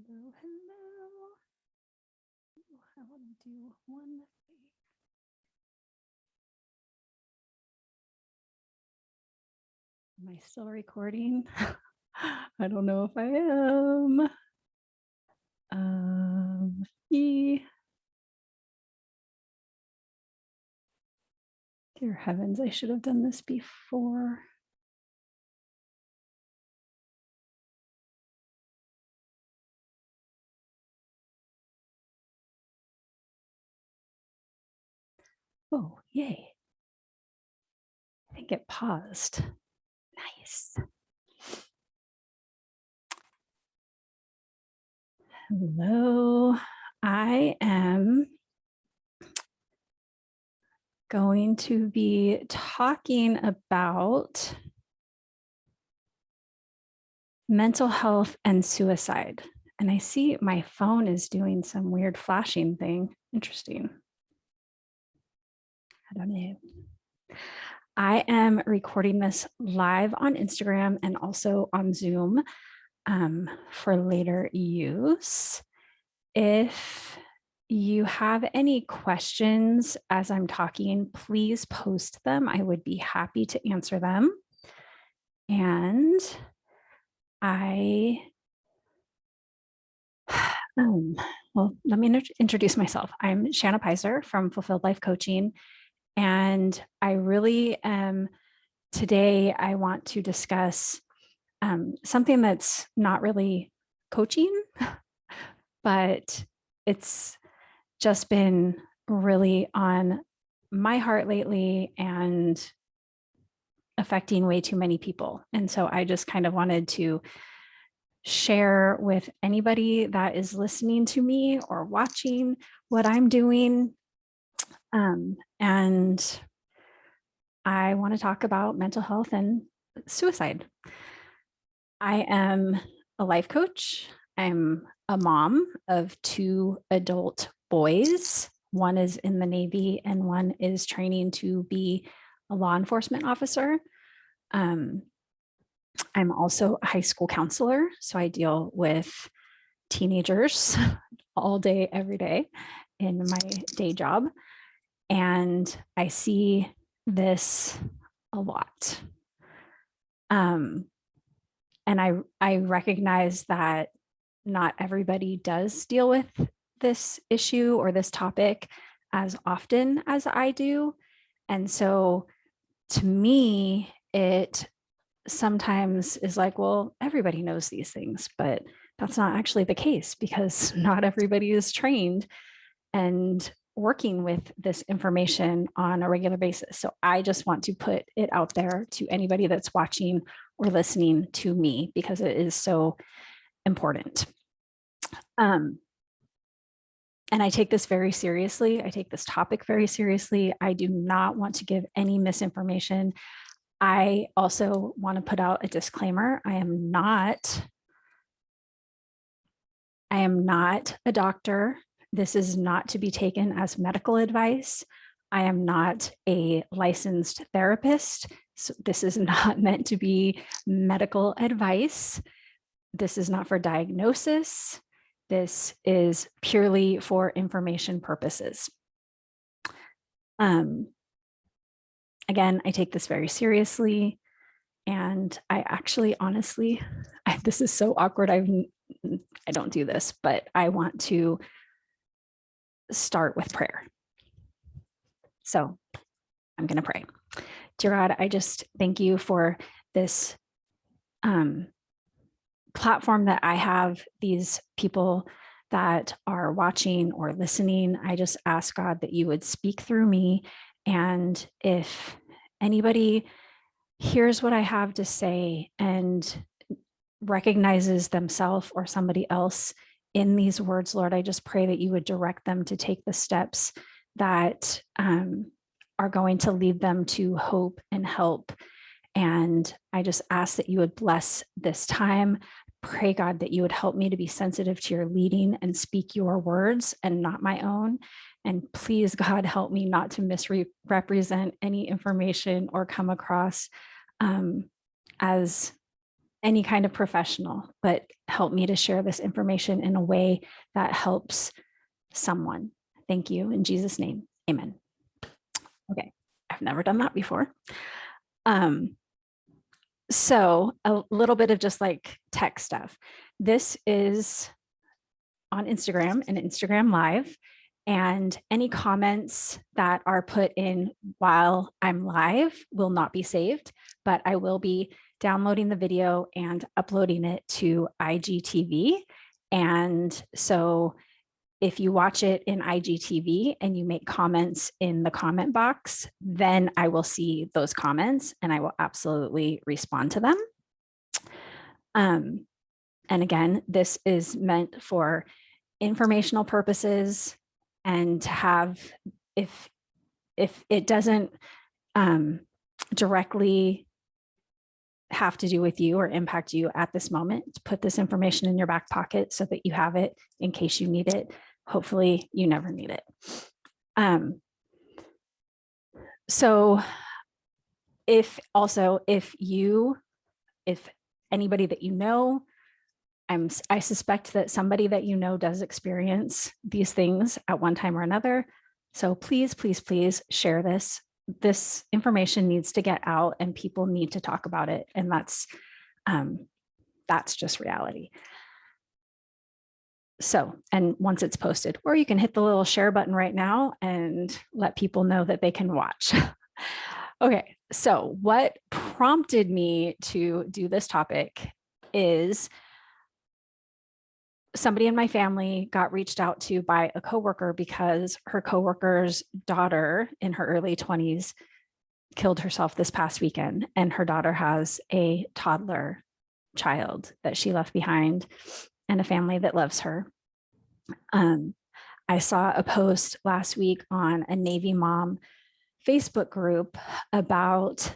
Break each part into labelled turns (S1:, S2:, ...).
S1: Hello, hello. I want to do one thing. Am I still recording? I don't know if I am. Dear heavens, I should have done this before. Oh, yay. I think it paused. Nice. Hello. I am going to be talking about mental health and suicide. And I see my phone is doing some weird flashing thing. Interesting. I don't know. I am recording this live on Instagram and also on Zoom for later use. If you have any questions as I'm talking, please post them. I would be happy to answer them. And well, let me introduce myself. I'm Shanna Pizer from Fulfilled Life Coaching. And I really am, today I want to discuss something that's not really coaching, but it's just been really on my heart lately and affecting way too many people. And so I just kind of wanted to share with anybody that is listening to me or watching what I'm doing. And I want to talk about mental health and suicide. I am a life coach. I'm a mom of 2 adult boys. One is in the Navy and one is training to be a law enforcement officer. I'm also a high school counselor, so I deal with teenagers all day, every day in my day job. And I see this a lot. And I recognize that not everybody does deal with this issue or this topic as often as I do. And so to me, it sometimes is like, well, everybody knows these things, but that's not actually the case because not everybody is trained and working with this information on a regular basis. So I just want to put it out there to anybody that's watching or listening to me because it is so important. And I take this very seriously. I take this topic very seriously. I do not want to give any misinformation. I also want to put out a disclaimer. I am not a doctor. This is not to be taken as medical advice. I am not a licensed therapist. So this is not meant to be medical advice. This is not for diagnosis. This is purely for information purposes. Again, I take this very seriously. And I actually, honestly, this is so awkward. I don't do this, but I want to start with prayer. So I'm going to pray. Dear God, I just thank you for this platform that I have, these people that are watching or listening. I just ask God that you would speak through me. And if anybody hears what I have to say and recognizes themselves or somebody else in these words, Lord, I just pray that you would direct them to take the steps that are going to lead them to hope and help. And I just ask that you would bless this time. Pray, God, that you would help me to be sensitive to your leading and speak your words and not my own. And please, God, help me not to misrepresent any information or come across as any kind of professional, but help me to share this information in a way that helps someone. Thank you. In Jesus' name, amen. Okay, I've never done that before. So a little bit of just like tech stuff. This is on Instagram and Instagram Live. And any comments that are put in while I'm live will not be saved, but I will be downloading the video and uploading it to IGTV. And so if you watch it in IGTV and you make comments in the comment box, then I will see those comments and I will absolutely respond to them. And again, this is meant for informational purposes and to have, if it doesn't directly have to do with you or impact you at this moment, to put this information in your back pocket so that you have it in case you need it. Hopefully you never need it. So if anybody that you know, I suspect that somebody that you know does experience these things at one time or another. So please, please, please share this. This information needs to get out and people need to talk about it. And that's just reality. So, and once it's posted, or you can hit the little share button right now and let people know that they can watch. Okay, so what prompted me to do this topic is somebody in my family got reached out to by a coworker because her coworker's daughter in her early 20s killed herself this past weekend, and her daughter has a toddler child that she left behind and a family that loves her. I saw a post last week on a Navy mom Facebook group about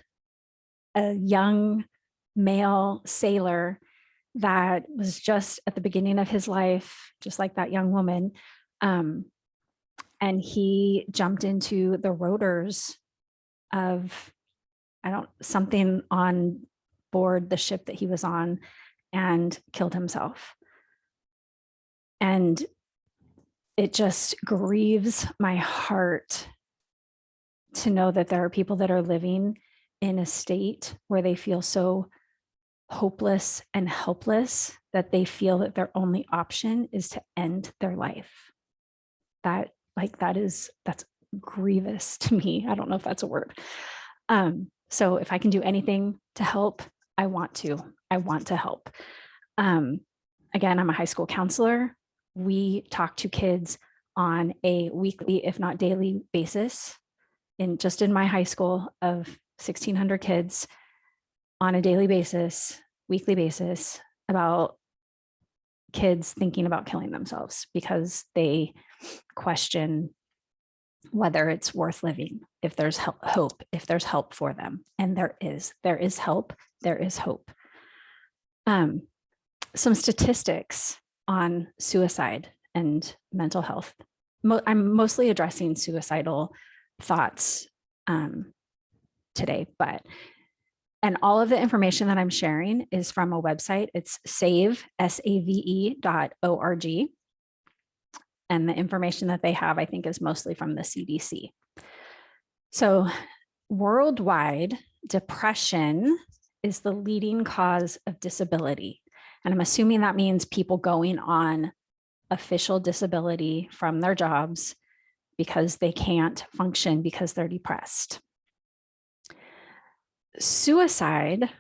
S1: a young male sailor that was just at the beginning of his life, just like that young woman. And he jumped into the rotors of, something on board the ship that he was on and killed himself. And it just grieves my heart to know that there are people that are living in a state where they feel so hopeless and helpless that they feel that their only option is to end their life. That's grievous to me. I don't know if that's a word. So if I can do anything to help, I want to help. Again, I'm a high school counselor. We talk to kids on a weekly, if not daily basis in my high school of 1,600 kids on a daily basis, weekly basis, about kids thinking about killing themselves because they question whether it's worth living, if there's hope, if there's help for them. And there is help, there is hope. Some statistics on suicide and mental health. I'm mostly addressing suicidal thoughts today, and all of the information that I'm sharing is from a website. It's save.org. And the information that they have, I think, is mostly from the CDC. So worldwide, depression is the leading cause of disability. And I'm assuming that means people going on official disability from their jobs because they can't function because they're depressed. Suicide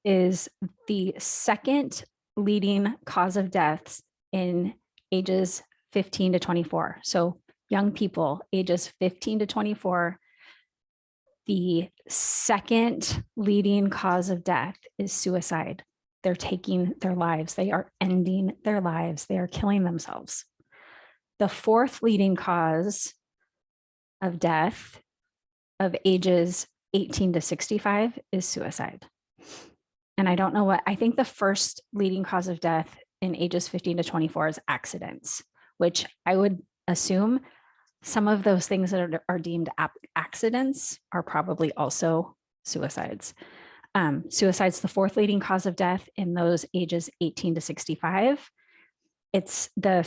S1: is the second leading cause of deaths in ages 15 to 24. So young people, ages 15 to 24, the second leading cause of death is suicide. They're taking their lives. They are ending their lives. They are killing themselves. The fourth leading cause of death of ages 18 to 65 is suicide. And I don't know I think the first leading cause of death in ages 15 to 24 is accidents, which I would assume some of those things that are deemed accidents are probably also suicides. Suicide's the fourth leading cause of death in those ages 18 to 65. It's the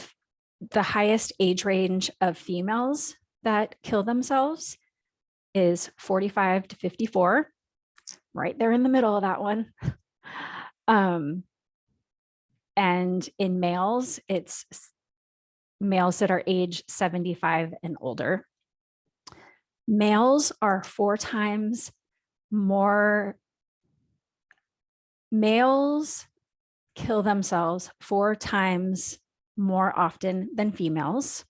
S1: highest age range of females that kill themselves is 45 to 54, right there in the middle of that one. And in males, it's males that are age 75 and older. Males are 4 times more, males kill themselves 4 times more often than females.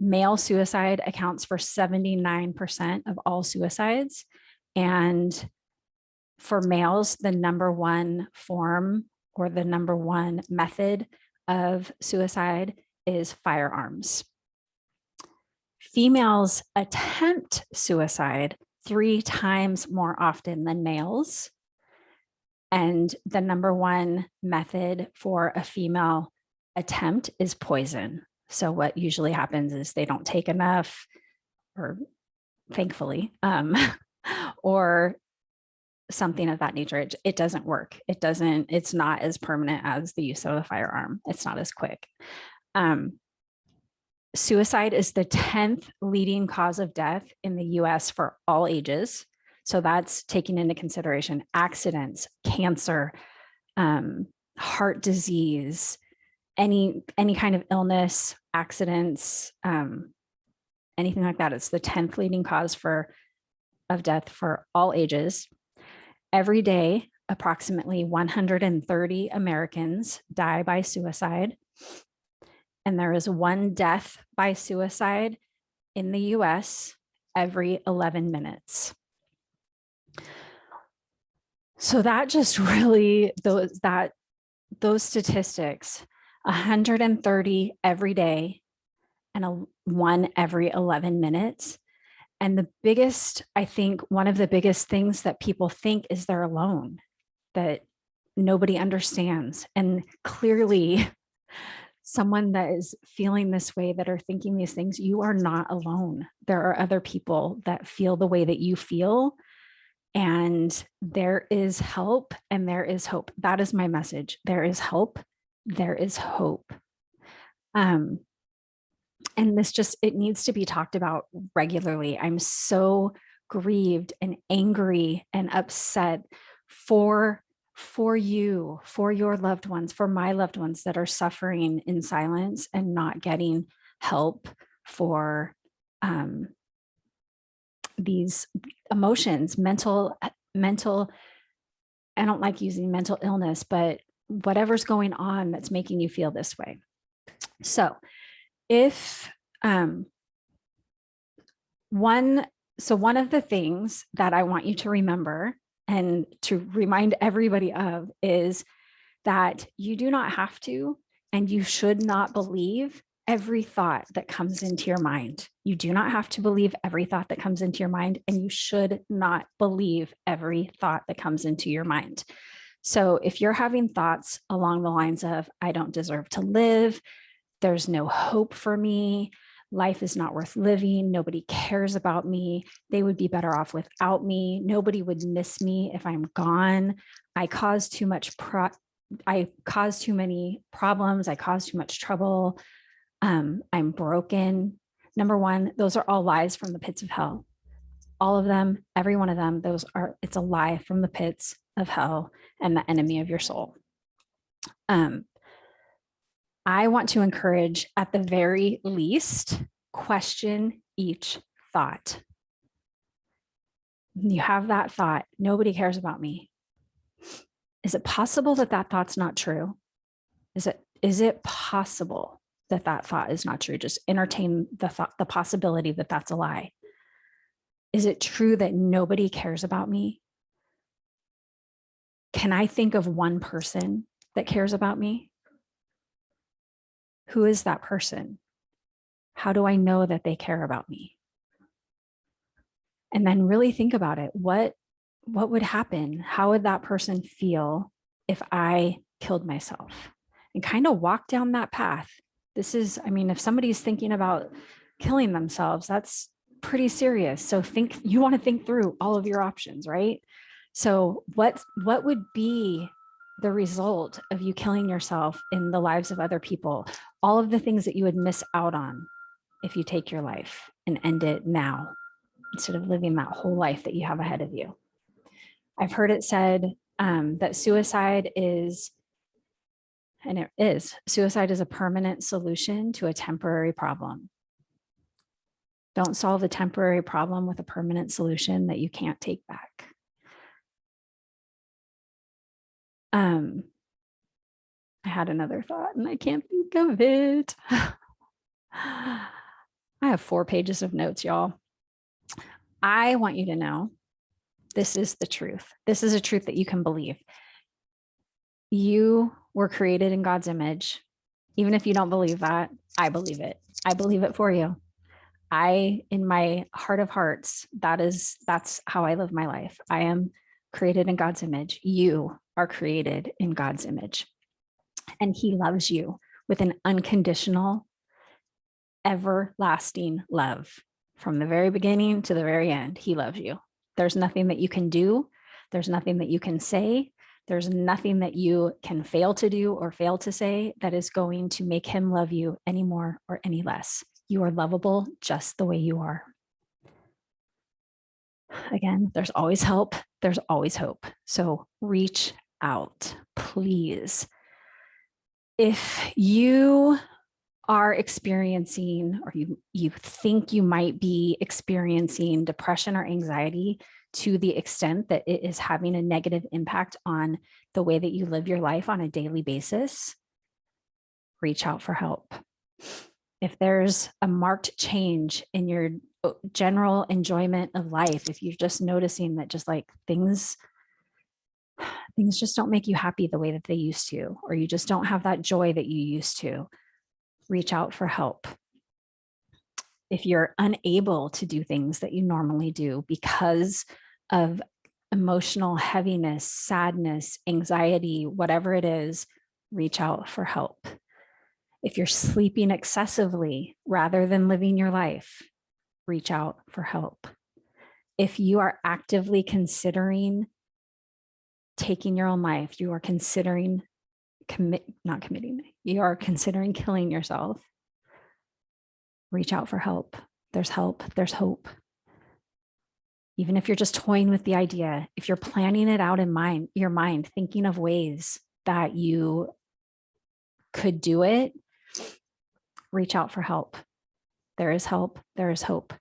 S1: Male suicide accounts for 79% of all suicides. And for males, the number one form or the number one method of suicide is firearms. Females attempt suicide 3 times more often than males. And the number one method for a female attempt is poison. So what usually happens is they don't take enough, or thankfully, or something of that nature. It doesn't work. It's not as permanent as the use of a firearm. It's not as quick. Suicide is the 10th leading cause of death in the US for all ages. So that's taking into consideration accidents, cancer, heart disease, any kind of illness, accidents, anything like that. It's the 10th leading cause of death for all ages. Every day, approximately 130 Americans die by suicide. And there is 1 death by suicide in the US every 11 minutes. So that just really, those statistics, 130 every day and 1 every 11 minutes. And the biggest, I think, one of the biggest things that people think is they're alone, that nobody understands. And clearly, someone that is feeling this way, that are thinking these things, you are not alone. There are other people that feel the way that you feel. And there is help and there is hope. That is my message. There is help. There is hope. And this just, it needs to be talked about regularly. I'm so grieved and angry and upset for you, for your loved ones, for my loved ones that are suffering in silence and not getting help for these emotions, mental, I don't like using mental illness, but whatever's going on that's making you feel this way. So if one of the things that I want you to remember and to remind everybody of is that you do not have to, and you should not believe every thought that comes into your mind. You do not have to believe every thought that comes into your mind, and you should not believe every thought that comes into your mind. So if you're having thoughts along the lines of, I don't deserve to live, there's no hope for me, life is not worth living, nobody cares about me, they would be better off without me, nobody would miss me if I'm gone, I cause too many problems, I cause too much trouble, I'm broken. Number one, those are all lies from the pits of hell. All of them, every one of them, it's a lie from the pits of hell and the enemy of your soul. I want to encourage, at the very least, question each thought. You have that thought, nobody cares about me. Is it possible that that thought's not true? Is it possible that that thought is not true? Just entertain the possibility that that's a lie. Is it true that nobody cares about me? Can I think of one person that cares about me? Who is that person? How do I know that they care about me? And then really think about it. What would happen? How would that person feel if I killed myself? And kind of walk down that path. This is, I mean, if somebody's thinking about killing themselves, that's pretty serious. So you want to think through all of your options, right? So what would be the result of you killing yourself in the lives of other people? All of the things that you would miss out on if you take your life and end it now, instead of living that whole life that you have ahead of you. I've heard it said that suicide is a permanent solution to a temporary problem. Don't solve a temporary problem with a permanent solution that you can't take back. I had another thought and I can't think of it. I have 4 pages of notes, y'all. I want you to know this is the truth. This is a truth that you can believe. You were created in God's image. Even if you don't believe that, I believe it. I believe it for you. In my heart of hearts, that's how I live my life. I am created in God's image. You are created in God's image. And he loves you with an unconditional, everlasting love. From the very beginning to the very end, he loves you. There's nothing that you can do. There's nothing that you can say. There's nothing that you can fail to do or fail to say that is going to make him love you any more or any less. You are lovable just the way you are. Again, there's always help. There's always hope. So reach out, please. If you are experiencing, or you think you might be experiencing depression or anxiety to the extent that it is having a negative impact on the way that you live your life on a daily basis, reach out for help. If there's a marked change in your general enjoyment of life, if you're just noticing that just like things just don't make you happy the way that they used to, or you just don't have that joy that you used to, reach out for help. If you're unable to do things that you normally do because of emotional heaviness, sadness, anxiety, whatever it is, reach out for help. If you're sleeping excessively rather than living your life, reach out for help. If you are actively considering taking your own life, you are considering you are considering killing yourself, reach out for help. There's help, there's hope. Even if you're just toying with the idea, if you're planning it out in your mind, thinking of ways that you could do it, reach out for help. There is help, there is hope.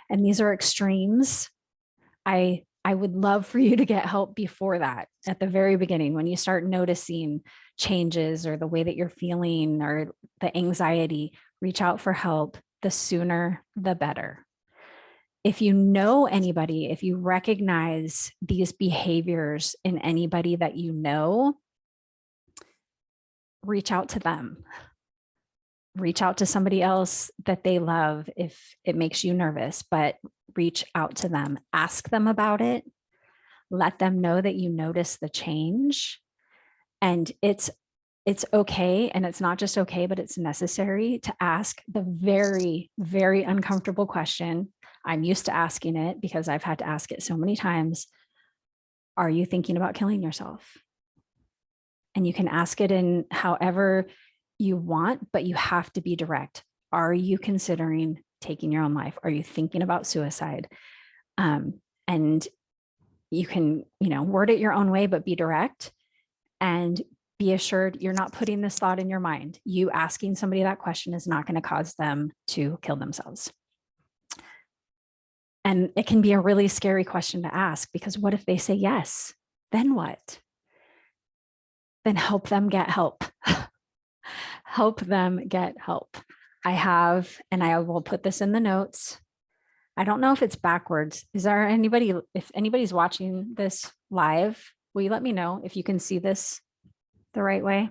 S1: And these are extremes. I would love for you to get help before that, at the very beginning, when you start noticing changes or the way that you're feeling or the anxiety, reach out for help. The sooner, the better. If you know anybody, if you recognize these behaviors in anybody that you know, reach out to them. Reach out to somebody else that they love if it makes you nervous, but reach out to them. Ask them about it. Let them know that you notice the change. And it's okay, and it's not just okay, but it's necessary to ask the very, very uncomfortable question. I'm used to asking it because I've had to ask it so many times. Are you thinking about killing yourself? And you can ask it in however you want, but you have to be direct. Are you considering taking your own life? Are you thinking about suicide? And you can, word it your own way, but be direct and be assured you're not putting this thought in your mind. You asking somebody that question is not going to cause them to kill themselves. And it can be a really scary question to ask, because what if they say yes? Then what? Then help them get help. Help them get help. And I will put this in the notes. I don't know if it's backwards. If anybody's watching this live, will you let me know if you can see this the right way?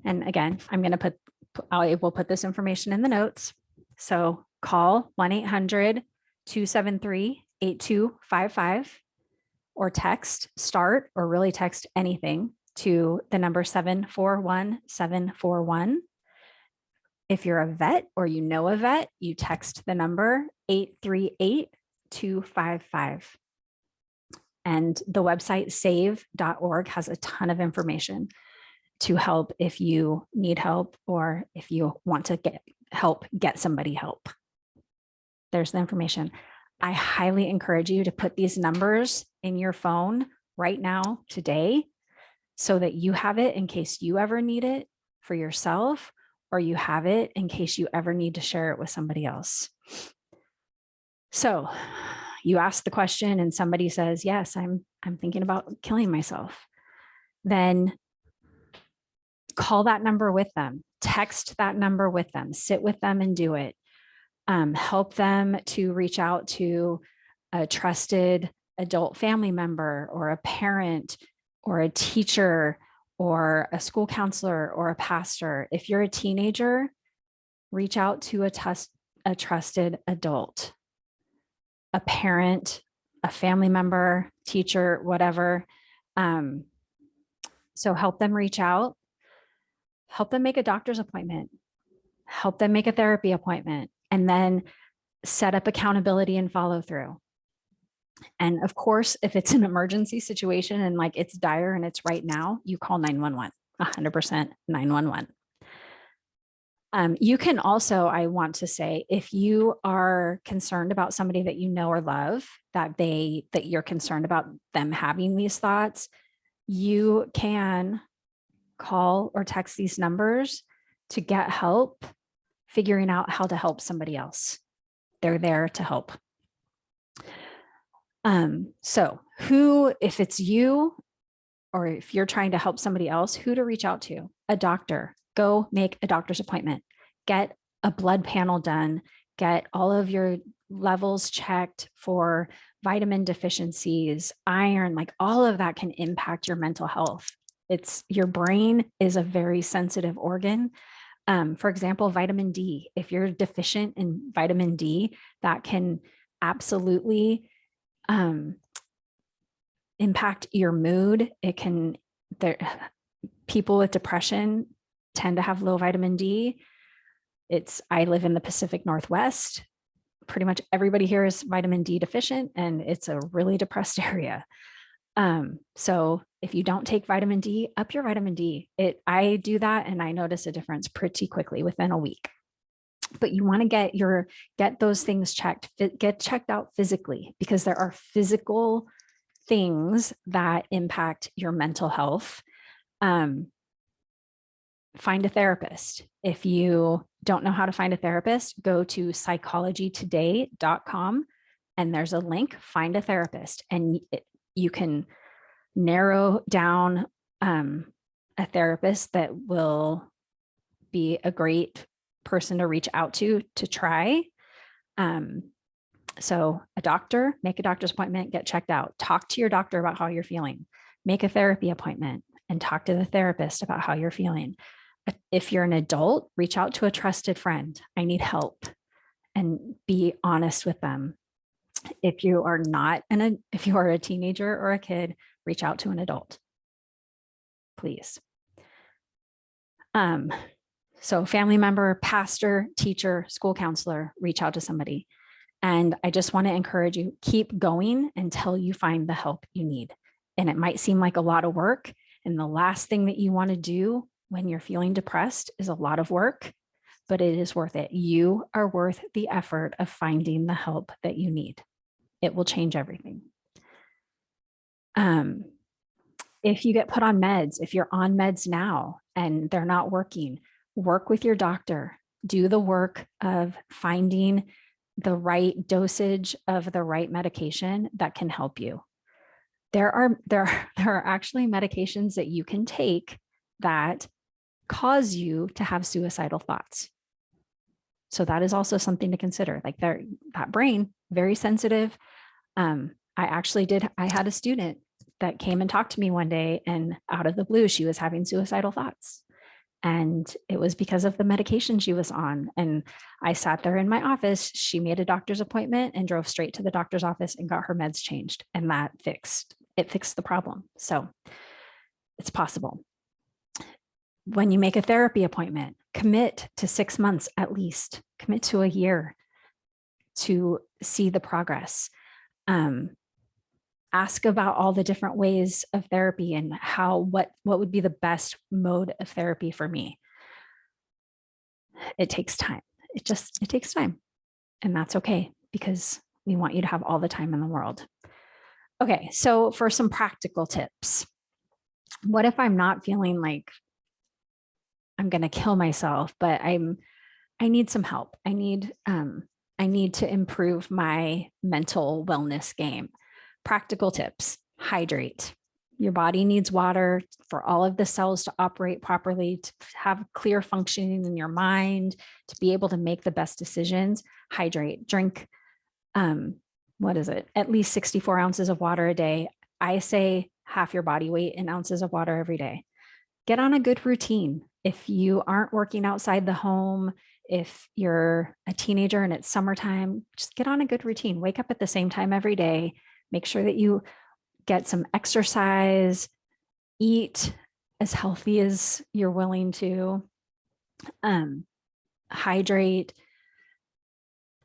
S1: And again, I will put this information in the notes. So call 1-800-273-8255 or text START, or really text anything to the number 741-741. If you're a vet or you know a vet, you text the number 838-255. And the website save.org has a ton of information to help if you need help or if you want to get somebody help. There's the information. I highly encourage you to put these numbers in your phone right now, today, so that you have it in case you ever need it for yourself, or you have it in case you ever need to share it with somebody else. So you ask the question and somebody says, yes, I'm thinking about killing myself. Then call that number with them, text that number with them, sit with them and do it. Help them to reach out to a trusted adult family member or a parent or a teacher or a school counselor or a pastor. If you're a teenager, reach out to a trusted adult, a parent, a family member, teacher, whatever. So help them reach out, help them make a doctor's appointment, help them make a therapy appointment, and then set up accountability and follow through. And of course, if it's an emergency situation and like it's dire and it's right now, you call 911, 100% 911. You can also, I want to say, if you are concerned about somebody that you know or love, that you're concerned about them having these thoughts, you can call or text these numbers to get help figuring out how to help somebody else. They're there to help. So if it's you, or if you're trying to help somebody else, who to reach out to? A doctor. Go make a doctor's appointment. Get a blood panel done. Get all of your levels checked for vitamin deficiencies, iron, like all of that can impact your mental health. Your brain is a very sensitive organ. For example, vitamin D, if you're deficient in vitamin D, that can absolutely impact your mood. People with depression tend to have low vitamin D. I live in the Pacific Northwest. Pretty much everybody here is vitamin D deficient, and it's a really depressed area. So if you don't take vitamin D, up your vitamin D. I do that and I notice a difference pretty quickly within a week. But you want to get those things checked, get checked out physically, because there are physical things that impact your mental health. Find a therapist. If you don't know how to find a therapist, go to psychologytoday.com and there's a link, find a therapist, and you can narrow down a therapist that will be a great person to reach out to try. So a doctor, make a doctor's appointment, get checked out, talk to your doctor about how you're feeling, make a therapy appointment and talk to the therapist about how you're feeling. If you're an adult, reach out to a trusted friend. I need help, and be honest with them. If you are if you are a teenager or a kid, reach out to an adult, please. So family member, pastor, teacher, school counselor, reach out to somebody. And I just want to encourage you, keep going until you find the help you need. And it might seem like a lot of work. And the last thing that you want to do when you're feeling depressed is a lot of work, but it is worth it. You are worth the effort of finding the help that you need. It will change everything. If you get put on meds, if you're on meds now and they're not working, work with your doctor. Do the work of finding the right dosage of the right medication that can help you. There are actually medications that you can take that cause you to have suicidal thoughts. So that is also something to consider. Like that brain, very sensitive. I had a student that came and talked to me one day, and out of the blue, she was having suicidal thoughts. And it was because of the medication she was on. And I sat there in my office. She made a doctor's appointment and drove straight to the doctor's office and got her meds changed. And that fixed the problem. So it's possible. When you make a therapy appointment, commit to 6 months at least, commit to a year to see the progress. Ask about all the different ways of therapy and what would be the best mode of therapy for me. It takes time. It takes time. And that's okay, because we want you to have all the time in the world. Okay, so for some practical tips, what if I'm not feeling like I'm going to kill myself, but I need some help. I need to improve my mental wellness game. Practical tips: hydrate. Your body needs water for all of the cells to operate properly, to have clear functioning in your mind, to be able to make the best decisions. Hydrate. Drink, at least 64 ounces of water a day. I say half your body weight in ounces of water every day. Get on a good routine. If you aren't working outside the home, if you're a teenager and it's summertime, just get on a good routine. Wake up at the same time every day. Make sure that you get some exercise, eat as healthy as you're willing to, hydrate,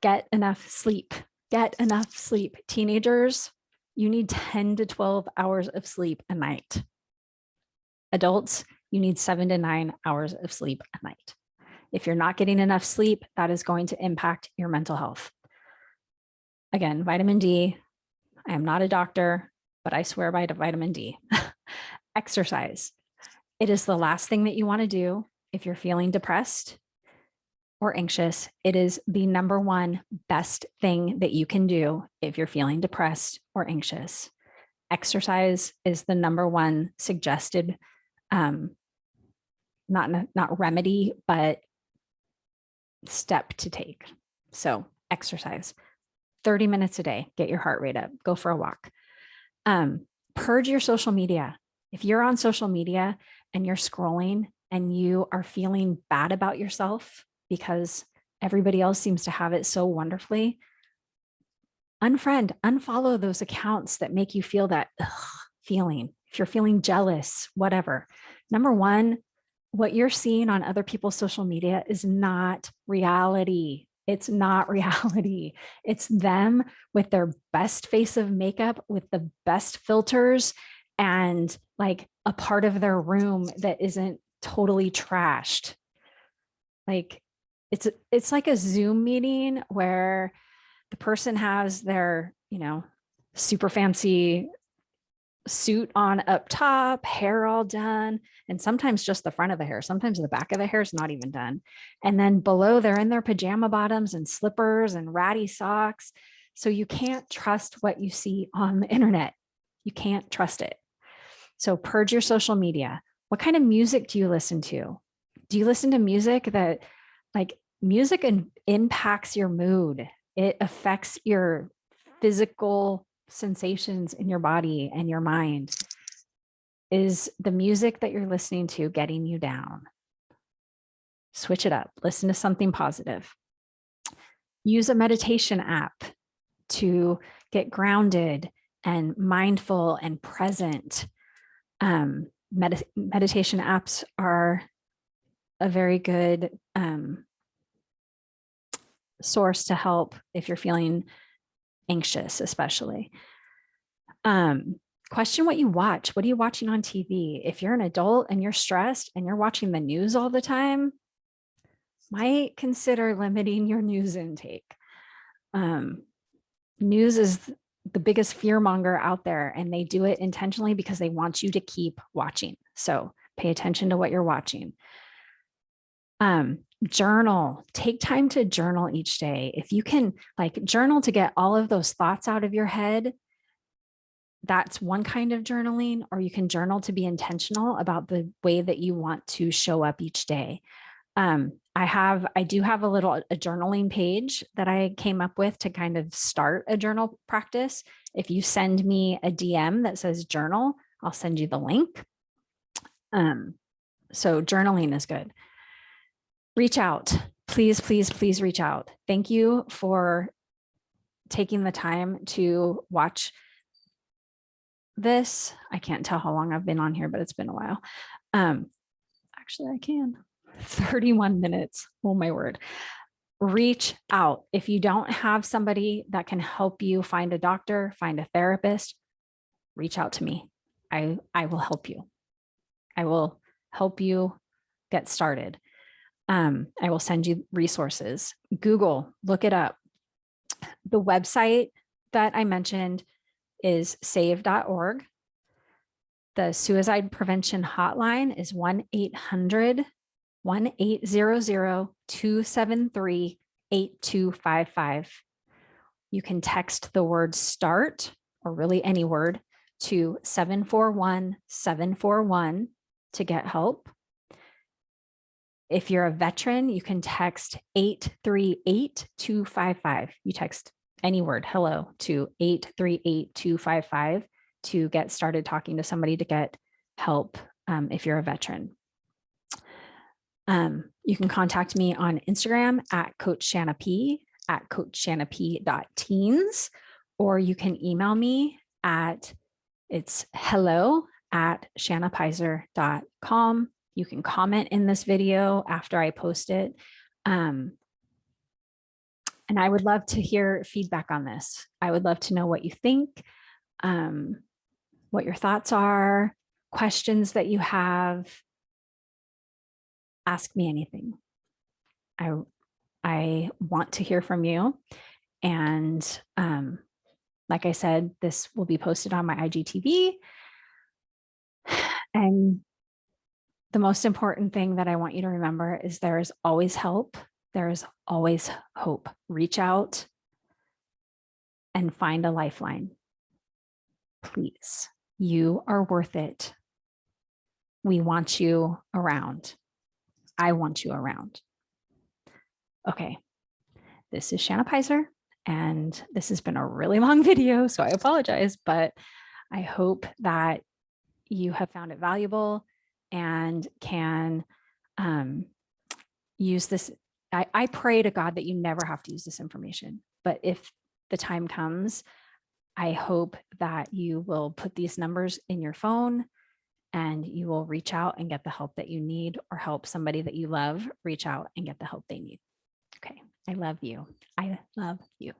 S1: get enough sleep. Teenagers, you need 10 to 12 hours of sleep a night. Adults, you need 7 to 9 hours of sleep a night. If you're not getting enough sleep, that is going to impact your mental health. Again, vitamin D. I am not a doctor, but I swear by vitamin D. Exercise. It is the last thing that you want to do if you're feeling depressed or anxious. It is the number one best thing that you can do if you're feeling depressed or anxious. Exercise is the number one suggested, not remedy, but step to take. So exercise, 30 minutes a day, get your heart rate up, go for a walk. Purge your social media. If you're on social media and you're scrolling and you are feeling bad about yourself because everybody else seems to have it so wonderfully, unfollow those accounts that make you feel that feeling. If you're feeling jealous, whatever. Number one, what you're seeing on other people's social media is not reality. It's not reality. It's them with their best face of makeup, with the best filters, and like a part of their room that isn't totally trashed. Like it's like a Zoom meeting where the person has their, super fancy suit on up top, hair all done, and sometimes just the front of the hair. Sometimes the back of the hair is not even done. And then below, they're in their pajama bottoms and slippers and ratty socks. So you can't trust what you see on the internet. You can't trust it. So purge your social media. What kind of music do you listen to? Do you listen to music that, like, music impacts your mood? It affects your physical sensations in your body and your mind. Is the music that you're listening to getting you down? Switch it up. Listen to something positive. Use a meditation app to get grounded and mindful and present. Meditation apps are a very good source to help if you're feeling anxious, especially. Question what you watch. What are you watching on TV? If you're an adult and you're stressed and you're watching the news all the time, might consider limiting your news intake. News is the biggest fear monger out there, and they do it intentionally because they want you to keep watching. So pay attention to what you're watching. Journal. Take time to journal each day. If you can, journal to get all of those thoughts out of your head, that's one kind of journaling. Or you can journal to be intentional about the way that you want to show up each day. I do have a journaling page that I came up with to kind of start a journal practice. If you send me a DM that says journal, I'll send you the link. So journaling is good. Reach out. Please, please, please reach out. Thank you for taking the time to watch this. I can't tell how long I've been on here, but it's been a while. Actually, I can. 31 minutes. Oh my word. Reach out. If you don't have somebody that can help you find a doctor, find a therapist, reach out to me. I will help you. I will help you get started. I will send you resources. Google, look it up. The website that I mentioned is save.org. The suicide prevention hotline is 1-800-273-8255. You can text the word START, or really any word, to 741-741 to get help. If you're a veteran, you can text 838-255. You text any word, hello, to 838-255 to get started talking to somebody to get help if you're a veteran. You can contact me on Instagram at Coach Shanna P, at coachshanap.teens, or you can email me it's hello@shannapizer.com. You can comment in this video after I post it. And I would love to hear feedback on this. I would love to know what you think, what your thoughts are, questions that you have. Ask me anything. I want to hear from you. And like I said, this will be posted on my IGTV. And the most important thing that I want you to remember is there is always help. There is always hope. Reach out and find a lifeline. Please, you are worth it. We want you around. I want you around. Okay, this is Shanna Pizer, and this has been a really long video, so I apologize, but I hope that you have found it valuable and can use this. I pray to God that you never have to use this information, but if the time comes, I hope that you will put these numbers in your phone and you will reach out and get the help that you need, or help somebody that you love reach out and get the help they need. Okay, I love you. I love you.